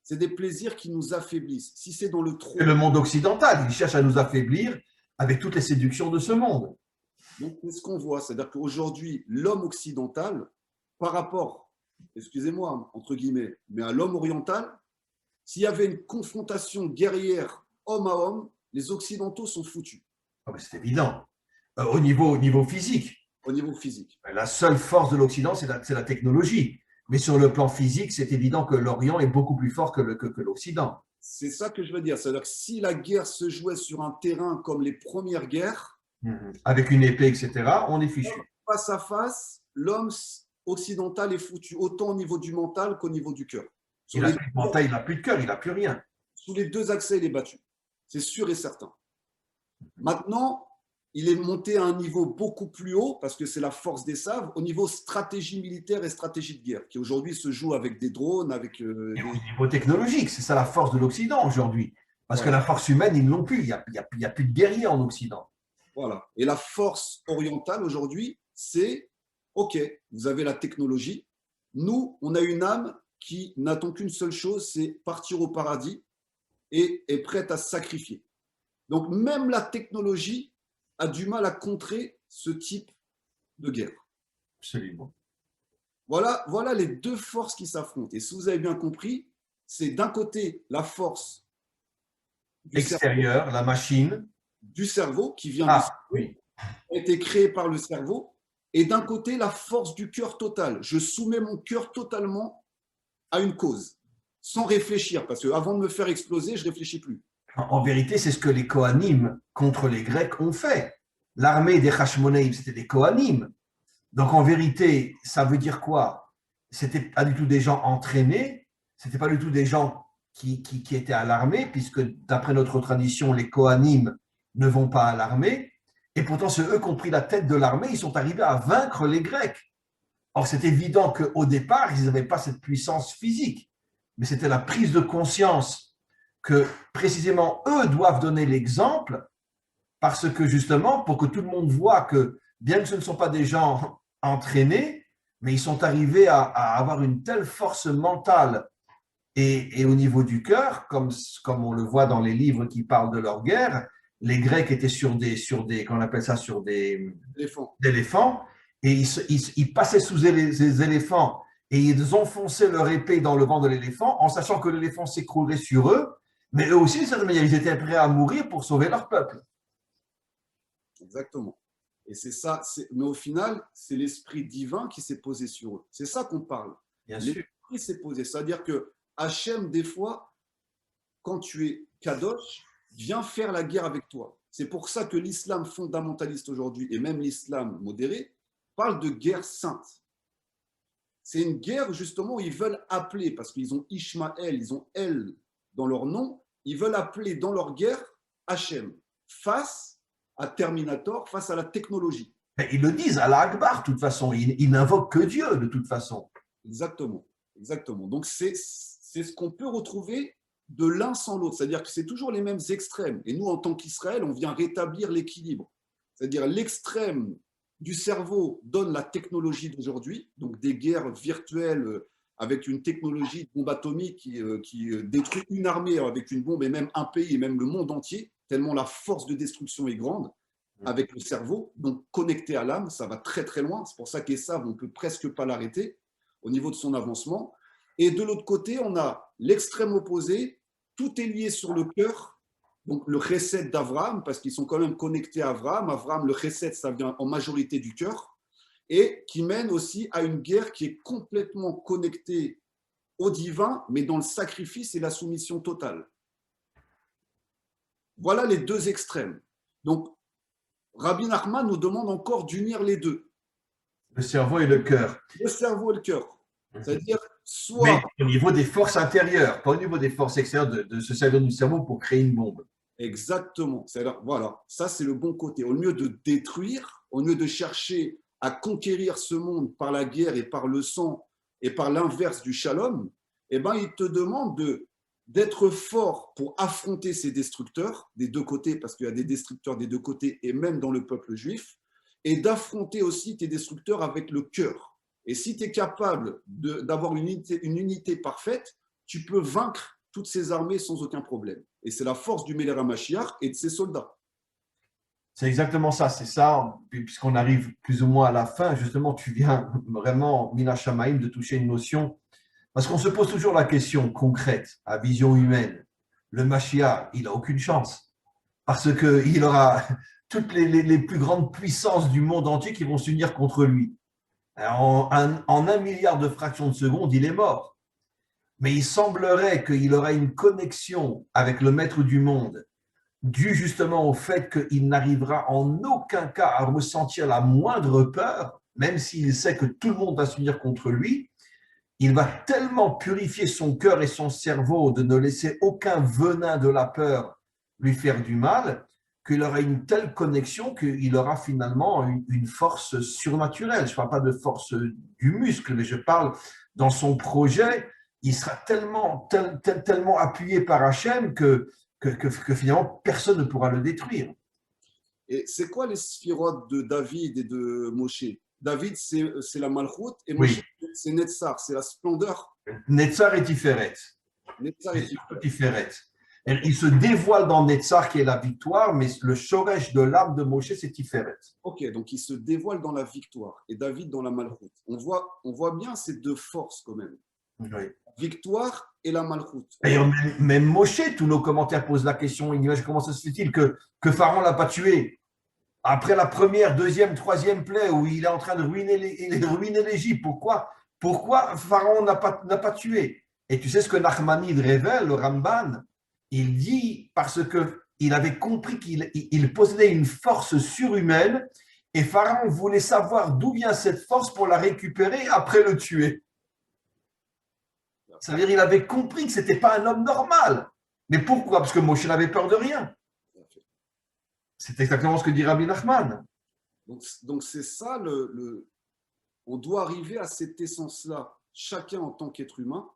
C'est des plaisirs qui nous affaiblissent. Si c'est dans le trop. Et le monde occidental, il cherche à nous affaiblir avec toutes les séductions de ce monde. Donc, c'est ce qu'on voit. C'est-à-dire qu'aujourd'hui, l'homme occidental, par rapport, excusez-moi, entre guillemets, mais à l'homme oriental, s'il y avait une confrontation guerrière homme à homme, les Occidentaux sont foutus. Oh, c'est évident. Au niveau physique. Au niveau physique. La seule force de l'Occident, c'est la technologie. Mais sur le plan physique, c'est évident que l'Orient est beaucoup plus fort que l'Occident. C'est ça que je veux dire. C'est-à-dire que si la guerre se jouait sur un terrain comme les premières guerres, avec une épée, etc., on est fichu. Face à face, l'homme occidental est foutu, autant au niveau du mental qu'au niveau du cœur. Il n'a plus de mental, il n'a plus de cœur, il n'a plus rien. Sous les deux accès, il est battu. C'est sûr et certain. Maintenant, il est monté à un niveau beaucoup plus haut, parce que c'est la force des saves, au niveau stratégie militaire et stratégie de guerre, qui aujourd'hui se joue avec des drones, avec… Et au niveau technologique, c'est ça la force de l'Occident aujourd'hui. Parce que la force humaine, ils ne l'ont plus. Il n'y a plus de guerriers en Occident. Voilà. Et la force orientale aujourd'hui, c'est, OK, vous avez la technologie. Nous, on a une âme qui n'attend qu'une seule chose, c'est partir au paradis et est prête à se sacrifier. Donc, même la technologie a du mal à contrer ce type de guerre. Absolument. Voilà les deux forces qui s'affrontent. Et si vous avez bien compris, c'est d'un côté la force extérieure, la machine, du cerveau qui vient du cerveau, oui. a été créé par le cerveau, et d'un côté la force du cœur total. Je soumets mon cœur totalement à une cause, sans réfléchir, parce qu'avant de me faire exploser, je ne réfléchis plus. En vérité, c'est ce que les Kohanim contre les Grecs ont fait. L'armée des Hashmonaïm, c'était des Kohanim. Donc en vérité, ça veut dire quoi? C'était pas du tout des gens entraînés, c'était pas du tout des gens qui étaient à l'armée, puisque d'après notre tradition, les Kohanim ne vont pas à l'armée. Et pourtant, c'est eux qui ont pris la tête de l'armée, ils sont arrivés à vaincre les Grecs. Or, c'est évident qu'au départ, ils n'avaient pas cette puissance physique, mais c'était la prise de conscience que précisément eux doivent donner l'exemple, parce que justement, pour que tout le monde voit que bien que ce ne sont pas des gens entraînés, mais ils sont arrivés à avoir une telle force mentale et au niveau du cœur, comme on le voit dans les livres qui parlent de leur guerre, les Grecs étaient sur des qu'on appelle ça, sur des éléphants, et ils passaient sous les éléphants et ils enfonçaient leur épée dans le ventre de l'éléphant en sachant que l'éléphant s'écroulerait sur eux, mais eux aussi, de certaine manière, ils étaient prêts à mourir pour sauver leur peuple. Exactement. Et c'est ça, mais au final, c'est l'esprit divin qui s'est posé sur eux. C'est ça qu'on parle. Bien sûr. L'esprit s'est posé. C'est-à-dire que Hachem, des fois, quand tu es Kadosh, vient faire la guerre avec toi. C'est pour ça que l'islam fondamentaliste aujourd'hui, et même l'islam modéré, parle de guerre sainte. C'est une guerre justement où ils veulent appeler, parce qu'ils ont Ishmaël, ils ont El dans leur nom, ils veulent appeler dans leur guerre Hachem, face à Terminator, face à la technologie. Mais ils le disent, Allah Akbar, de toute façon, ils n'invoquent que Dieu, de toute façon. Exactement, exactement. Donc c'est ce qu'on peut retrouver de l'un sans l'autre, c'est-à-dire que c'est toujours les mêmes extrêmes. Et nous, en tant qu'Israël, on vient rétablir l'équilibre. C'est-à-dire l'extrême du cerveau donne la technologie d'aujourd'hui, donc des guerres virtuelles avec une technologie de bombe atomique qui détruit une armée avec une bombe et même un pays et même le monde entier, tellement la force de destruction est grande avec le cerveau, donc connecté à l'âme, ça va très très loin. C'est pour ça qu'Esav, on ne peut presque pas l'arrêter au niveau de son avancement. Et de l'autre côté, on a l'extrême opposé, tout est lié sur le cœur, donc le chesed d'Abraham, parce qu'ils sont quand même connectés à Abraham. Abraham, le chesed, ça vient en majorité du cœur, et qui mène aussi à une guerre qui est complètement connectée au divin, mais dans le sacrifice et la soumission totale. Voilà les deux extrêmes. Donc, Rabbi Nachman nous demande encore d'unir les deux. Le cerveau et le cœur. Le cerveau et le cœur. C'est-à-dire, soit… Mais au niveau des forces intérieures, pas au niveau des forces extérieures, de se servir du cerveau pour créer une bombe. Exactement. C'est-à-dire, voilà, ça c'est le bon côté. Au lieu de détruire, au lieu de chercher à conquérir ce monde par la guerre et par le sang et par l'inverse du shalom, eh ben, il te demande d'être fort pour affronter ces destructeurs des deux côtés, parce qu'il y a des destructeurs des deux côtés et même dans le peuple juif, et d'affronter aussi tes destructeurs avec le cœur. Et si tu es capable d'avoir une unité parfaite, tu peux vaincre toutes ces armées sans aucun problème. Et c'est la force du Mélera Mashiach et de ses soldats. C'est exactement ça, c'est ça, puisqu'on arrive plus ou moins à la fin, justement, tu viens vraiment, Mina Shamaim, de toucher une notion, parce qu'on se pose toujours la question concrète, à vision humaine. Le Mashiach, il n'a aucune chance, parce qu'il aura toutes les plus grandes puissances du monde entier qui vont s'unir contre lui. En 1 milliard de fractions de seconde, il est mort. Mais il semblerait qu'il aura une connexion avec le maître du monde, dû justement au fait qu'il n'arrivera en aucun cas à ressentir la moindre peur, même s'il sait que tout le monde va s'unir contre lui. Il va tellement purifier son cœur et son cerveau de ne laisser aucun venin de la peur lui faire du mal, qu'il aura une telle connexion qu'il aura finalement une force surnaturelle. Je ne parle pas de force du muscle, mais je parle dans son projet, il sera tellement appuyé par Hachem que finalement personne ne pourra le détruire. Et c'est quoi les sphirotes de David et de Moshe? David, c'est la Malchut et Moshe, Oui, c'est Netzar, c'est la splendeur. Netzar et Tiferet. Netzar C'est est surtout différent. Tiferet. D'accord. Il se dévoile dans Netzar qui est la victoire, mais le shoresh de l'âme de Moshe, c'est Tiferet. Ok, donc il se dévoile dans la victoire et David dans la Malchut. On voit bien ces deux forces quand même. Oui. Victoire et la Malchut. D'ailleurs, même Moshe, tous nos commentaires posent la question, comment ça se fait-il que Pharaon ne l'a pas tué? Après la première, deuxième, troisième plaie où il est en train de ruiner l'Égypte, pourquoi Pharaon n'a pas tué? Et tu sais ce que Nachmanide révèle, le Ramban, il dit parce qu'il avait compris qu'il possédait une force surhumaine et Pharaon voulait savoir d'où vient cette force pour la récupérer et après le tuer. Ça veut dire qu'il avait compris que ce n'était pas un homme normal. Mais pourquoi? Parce que Moshe n'avait peur de rien. C'est exactement ce que dit Rabbi Nachman. Donc c'est ça, on doit arriver à cette essence-là, chacun en tant qu'être humain,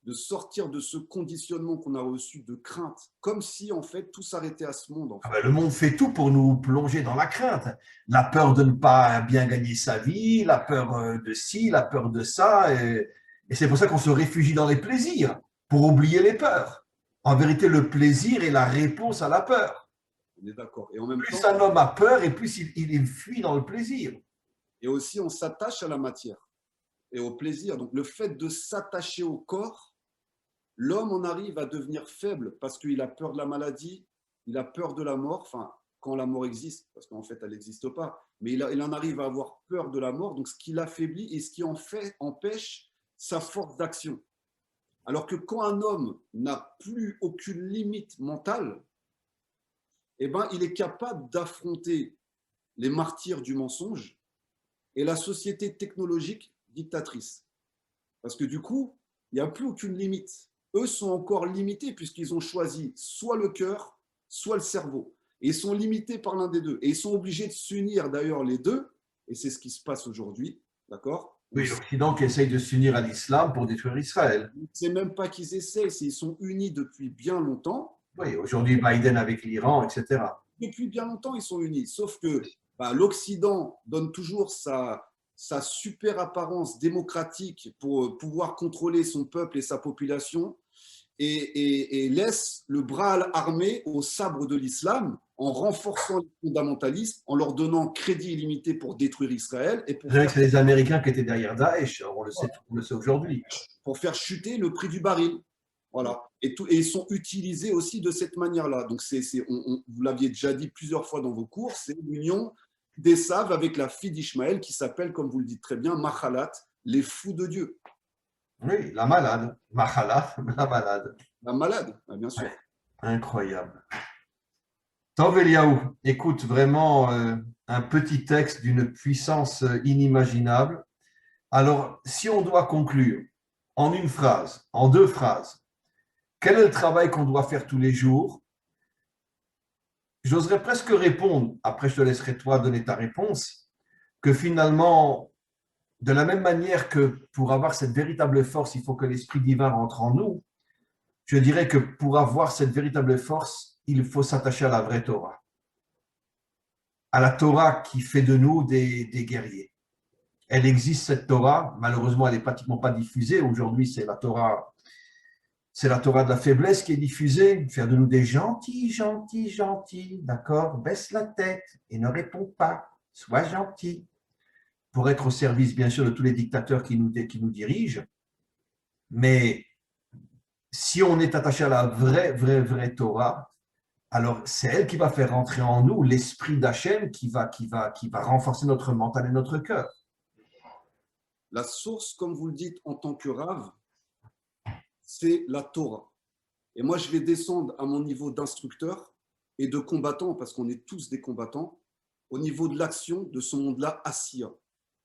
de sortir de ce conditionnement qu'on a reçu de crainte, comme si en fait tout s'arrêtait à ce monde. En fait. Le monde fait tout pour nous plonger dans la crainte. La peur de ne pas bien gagner sa vie, la peur de ci, la peur de ça. Et c'est pour ça qu'on se réfugie dans les plaisirs, pour oublier les peurs. En vérité, le plaisir est la réponse à la peur. On est d'accord. Et en même Plus temps, un homme a peur et plus il fuit dans le plaisir. et aussi on s'attache à la matière et au plaisir. Donc le fait de s'attacher au corps, l'homme en arrive à devenir faible parce qu'il a peur de la maladie, il a peur de la mort, enfin, quand la mort existe, parce qu'en fait, elle n'existe pas, mais il en arrive à avoir peur de la mort, donc ce qui l'affaiblit et ce qui en fait empêche sa force d'action. Alors que quand un homme n'a plus aucune limite mentale, eh ben, il est capable d'affronter les martyrs du mensonge et la société technologique dictatrice. Parce que du coup, il n'y a plus aucune limite. Eux sont encore limités puisqu'ils ont choisi soit le cœur, soit le cerveau. Et ils sont limités par l'un des deux. Et ils sont obligés de s'unir d'ailleurs les deux. Et c'est ce qui se passe aujourd'hui. D'accord? Oui, l'Occident qui essaye de s'unir à l'islam pour détruire Israël. C'est même pas qu'ils essayent, c'est qu'ils sont unis depuis bien longtemps. Oui, aujourd'hui, Biden avec l'Iran, etc. Depuis bien longtemps, ils sont unis. Sauf que l'Occident donne toujours sa super apparence démocratique pour pouvoir contrôler son peuple et sa population et laisse le bras armé au sabre de l'islam en renforçant les fondamentalistes, en leur donnant crédit illimité pour détruire Israël et Je dirais que c'est les Américains qui étaient derrière Daesh, on le sait aujourd'hui. pour faire chuter le prix du baril. Voilà. Et ils sont utilisés aussi de cette manière-là. Donc, vous l'aviez déjà dit plusieurs fois dans vos cours, c'est l'union d'Esav avec la fille d'Ishmaël qui s'appelle, comme vous le dites très bien, Machalat, les fous de Dieu. Oui, la malade. Mahalat, la malade. La malade, bien sûr. Ouais, incroyable. Tov Eliaou, écoute, vraiment un petit texte d'une puissance inimaginable. Alors, si on doit conclure en une phrase, en deux phrases, quel est le travail qu'on doit faire tous les jours? j'oserais presque répondre, après je te laisserai toi donner ta réponse, que finalement, de la même manière que pour avoir cette véritable force, il faut que l'Esprit divin rentre en nous, je dirais que pour avoir cette véritable force, il faut s'attacher à la vraie Torah, à la Torah qui fait de nous des guerriers. Elle existe, cette Torah, malheureusement, elle n'est pratiquement pas diffusée. Aujourd'hui, c'est la Torah de la faiblesse qui est diffusée, faire de nous des gentils, gentils, gentils, d'accord? Baisse la tête et ne réponds pas, sois gentil, pour être au service, bien sûr, de tous les dictateurs qui nous dirigent. Mais si on est attaché à la vraie Torah, alors c'est elle qui va faire rentrer en nous l'esprit d'Hachem qui va renforcer notre mental et notre cœur. La source, comme vous le dites en tant que Rav, c'est la Torah. Et moi, je vais descendre à mon niveau d'instructeur et de combattant, parce qu'on est tous des combattants, au niveau de l'action de ce monde-là, Asiya.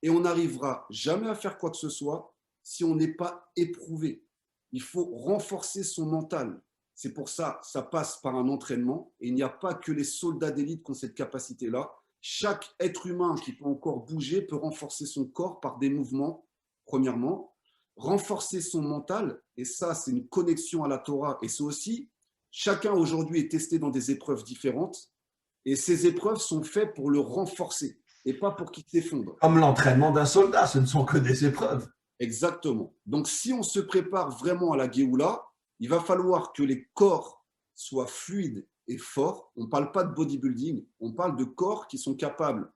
Et on n'arrivera jamais à faire quoi que ce soit si on n'est pas éprouvé. Il faut renforcer son mental. C'est pour ça, ça passe par un entraînement. Et il n'y a pas que les soldats d'élite qui ont cette capacité-là. Chaque être humain qui peut encore bouger peut renforcer son corps par des mouvements, premièrement. Renforcer son mental, et ça, c'est une connexion à la Torah. Et c'est aussi, chacun aujourd'hui est testé dans des épreuves différentes. Et ces épreuves sont faites pour le renforcer et pas pour qu'il s'effondre. Comme l'entraînement d'un soldat, ce ne sont que des épreuves. Exactement. Donc, si on se prépare vraiment à la Géoula, il va falloir que les corps soient fluides et forts. On ne parle pas de bodybuilding, on parle de corps qui sont capables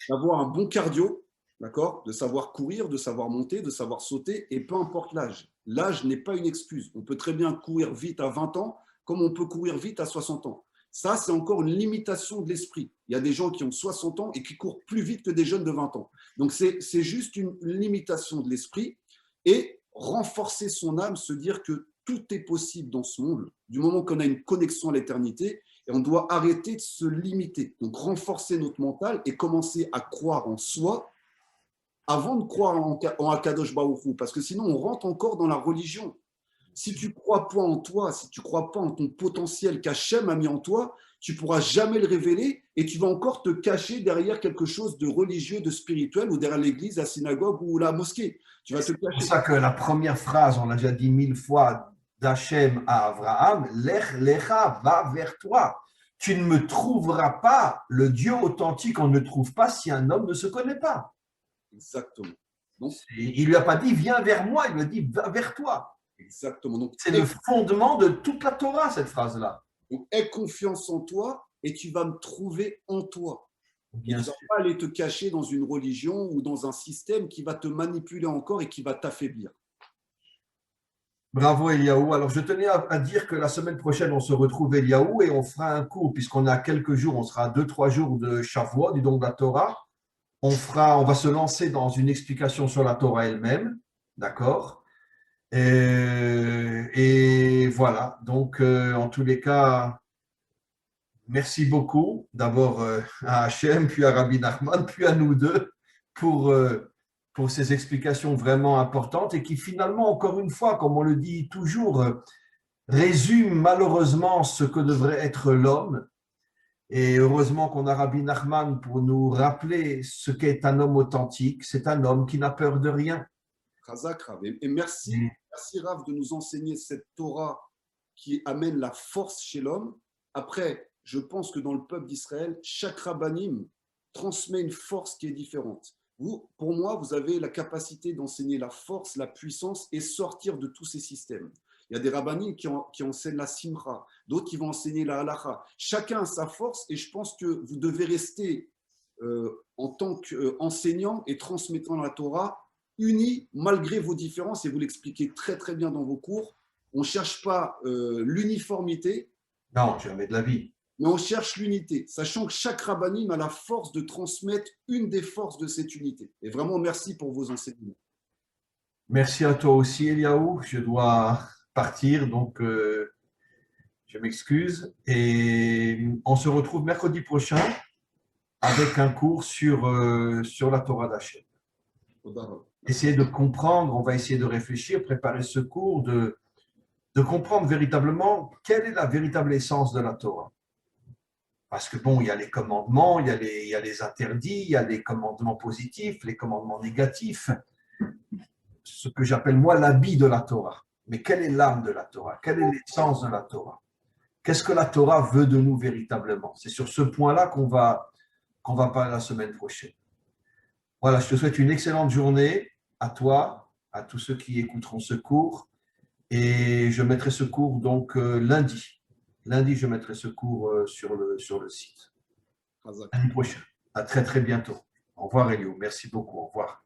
d'avoir un bon cardio, d'accord, de savoir courir, de savoir monter, de savoir sauter, et peu importe l'âge. L'âge n'est pas une excuse. On peut très bien courir vite à 20 ans, comme on peut courir vite à 60 ans. Ça, c'est encore une limitation de l'esprit. Il y a des gens qui ont 60 ans et qui courent plus vite que des jeunes de 20 ans. Donc, c'est juste une limitation de l'esprit. Et renforcer son âme, se dire que tout est possible dans ce monde, du moment qu'on a une connexion à l'éternité, et on doit arrêter de se limiter. Donc, renforcer notre mental et commencer à croire en soi avant de croire en Akadosh Baruch Hu, parce que sinon, on rentre encore dans la religion. Si tu ne crois pas en toi, si tu ne crois pas en ton potentiel qu'Hachem a mis en toi, tu ne pourras jamais le révéler et tu vas encore te cacher derrière quelque chose de religieux, de spirituel, ou derrière l'église, la synagogue ou la mosquée. Tu vas te cacher. C'est pour ça que la première phrase, on l'a déjà dit 1000 fois, d'Hachem à Abraham, Lech Lecha, va vers toi. Tu ne me trouveras pas, le Dieu authentique, on ne le trouve pas si un homme ne se connaît pas. Exactement. Donc, il ne lui a pas dit viens vers moi, il lui a dit va vers toi. Exactement. Donc, c'est le fondement de toute la Torah, cette phrase-là. Donc, aie confiance en toi et tu vas me trouver en toi. Bien sûr. Tu ne vas pas aller te cacher dans une religion ou dans un système qui va te manipuler encore et qui va t'affaiblir. Bravo Eliaou. Alors je tenais à dire que la semaine prochaine, on se retrouve Eliaou et on fera un cours, puisqu'on a quelques jours, on sera à 2-3 jours de Shavuot, du don de la Torah. On va se lancer dans une explication sur la Torah elle-même, d'accord? Et voilà, donc en tous les cas, merci beaucoup d'abord à Hachem, puis à Rabbi Nachman, puis à nous deux pour ces explications vraiment importantes et qui finalement, encore une fois, comme on le dit toujours, résument malheureusement ce que devrait être l'homme. Et heureusement qu'on a Rabbi Nachman pour nous rappeler ce qu'est un homme authentique. C'est un homme qui n'a peur de rien. Razak, Rav. Et merci Rav de nous enseigner cette Torah qui amène la force chez l'homme. Après, je pense que dans le peuple d'Israël, chaque rabbanim transmet une force qui est différente. Vous, pour moi, vous avez la capacité d'enseigner la force, la puissance et sortir de tous ces systèmes. Il y a des rabbanim qui enseignent la simra, d'autres qui vont enseigner la halacha. Chacun a sa force et je pense que vous devez rester en tant qu'enseignant et transmettant la Torah unis malgré vos différences, et vous l'expliquez très très bien dans vos cours. On ne cherche pas l'uniformité. Non, jamais de la vie. Mais on cherche l'unité, sachant que chaque rabbanim a la force de transmettre une des forces de cette unité. Et vraiment, merci pour vos enseignements. Merci à toi aussi, Eliaou. Je dois partir, donc je m'excuse. Et on se retrouve mercredi prochain avec un cours sur la Torah d'Hachem. Essayer de comprendre, on va essayer de réfléchir, préparer ce cours, de comprendre véritablement quelle est la véritable essence de la Torah. Parce que bon, il y a les commandements, il y a les interdits, il y a les commandements positifs, les commandements négatifs, ce que j'appelle moi l'habit de la Torah. Mais quelle est l'âme de la Torah? Quelle est l'essence de la Torah? Qu'est-ce que la Torah veut de nous véritablement? C'est sur ce point-là qu'on va parler la semaine prochaine. Voilà, je te souhaite une excellente journée à toi, à tous ceux qui écouteront ce cours. Et je mettrai ce cours donc lundi. Lundi, je mettrai ce cours sur le site. Hazak. L'année prochaine. À très, très bientôt. Au revoir, Elio. Merci beaucoup. Au revoir.